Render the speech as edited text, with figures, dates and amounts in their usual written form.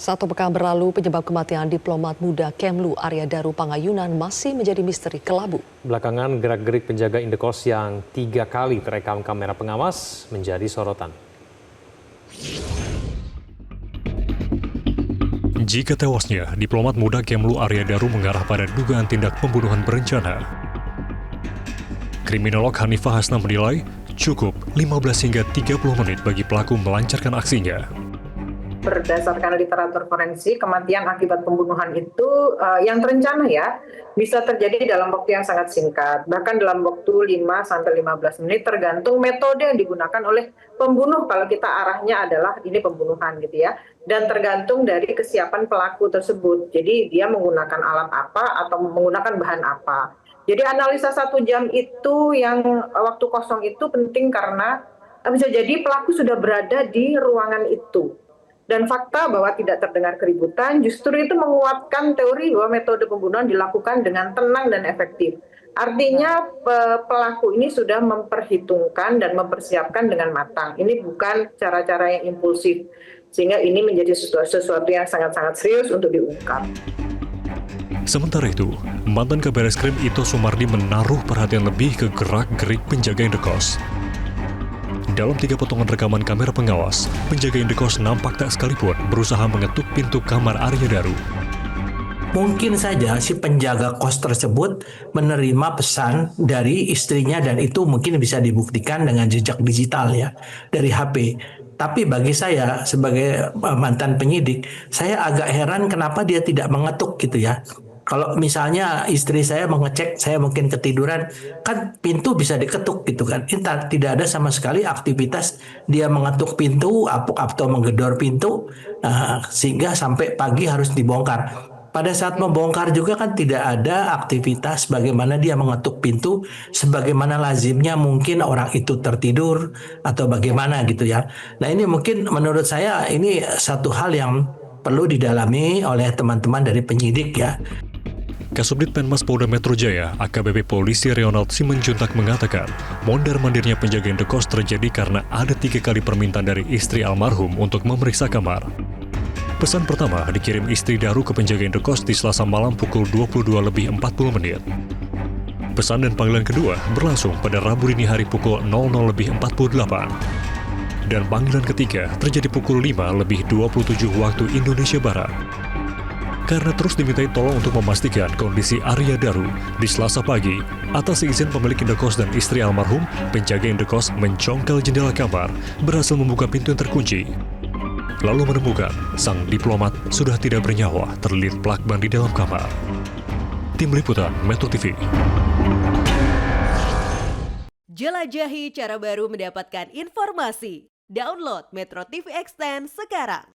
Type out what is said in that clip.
Satu pekan berlalu, penyebab kematian diplomat muda Kemlu Arya Daru Pangayunan masih menjadi misteri kelabu. Belakangan gerak-gerik penjaga indekos yang 3 kali terekam kamera pengawas menjadi sorotan. Jika tewasnya, diplomat muda Kemlu Arya Daru mengarah pada dugaan tindak pembunuhan berencana. Kriminolog Hanifah Hasna menilai cukup 15 hingga 30 menit bagi pelaku melancarkan aksinya. Berdasarkan literatur forensik, kematian akibat pembunuhan itu yang terencana ya, bisa terjadi dalam waktu yang sangat singkat, bahkan dalam waktu 5-15 menit tergantung metode yang digunakan oleh pembunuh kalau kita arahnya adalah ini pembunuhan gitu ya, dan tergantung dari kesiapan pelaku tersebut. Jadi dia menggunakan alat apa atau menggunakan bahan apa. Jadi analisa 1 jam itu yang waktu kosong itu penting karena bisa jadi pelaku sudah berada di ruangan itu. Dan fakta bahwa tidak terdengar keributan justru itu menguatkan teori bahwa metode pembunuhan dilakukan dengan tenang dan efektif. Artinya pelaku ini sudah memperhitungkan dan mempersiapkan dengan matang. Ini bukan cara-cara yang impulsif. Sehingga ini menjadi sesuatu yang sangat-sangat serius untuk diungkap. Sementara itu, mantan Kabar Eskrim Ito Sumardi menaruh perhatian lebih ke gerak-gerik penjaga indekos. Dalam 3 potongan rekaman kamera pengawas, penjaga indekos nampak tak sekalipun berusaha mengetuk pintu kamar Arya Daru. Mungkin saja si penjaga kos tersebut menerima pesan dari istrinya dan itu mungkin bisa dibuktikan dengan jejak digital ya, dari HP. Tapi bagi saya sebagai mantan penyidik, saya agak heran kenapa dia tidak mengetuk gitu ya. Kalau misalnya istri saya mengecek, saya mungkin ketiduran, kan pintu bisa diketuk gitu kan. Tidak ada sama sekali aktivitas dia mengetuk pintu atau menggedor pintu sehingga sampai pagi harus dibongkar. Pada saat membongkar juga kan tidak ada aktivitas bagaimana dia mengetuk pintu sebagaimana lazimnya mungkin orang itu tertidur atau bagaimana gitu ya. Nah ini mungkin menurut saya ini satu hal yang perlu didalami oleh teman-teman dari penyidik ya. Kasubdit Penmas Polda Metro Jaya, AKBP Polisi Ronald Simanjuntak mengatakan, mondar-mandirnya penjaga indekos terjadi karena ada 3 kali permintaan dari istri almarhum untuk memeriksa kamar. Pesan pertama dikirim istri Daru ke penjaga indekos di Selasa malam pukul 22:40. Pesan dan panggilan kedua berlangsung pada Rabu dini hari pukul 00:48. Dan panggilan ketiga terjadi pukul 5:27 waktu Indonesia Barat. Karena terus dimintai tolong untuk memastikan kondisi Arya Daru di Selasa pagi, atas izin pemilik indekos dan istri almarhum, penjaga indekos mencongkel jendela kamar, berhasil membuka pintu yang terkunci. Lalu menemukan sang diplomat sudah tidak bernyawa terlilit plakban di dalam kamar. Tim Liputan Metro TV. Jelajahi cara baru mendapatkan informasi. Download Metro TV Extend sekarang.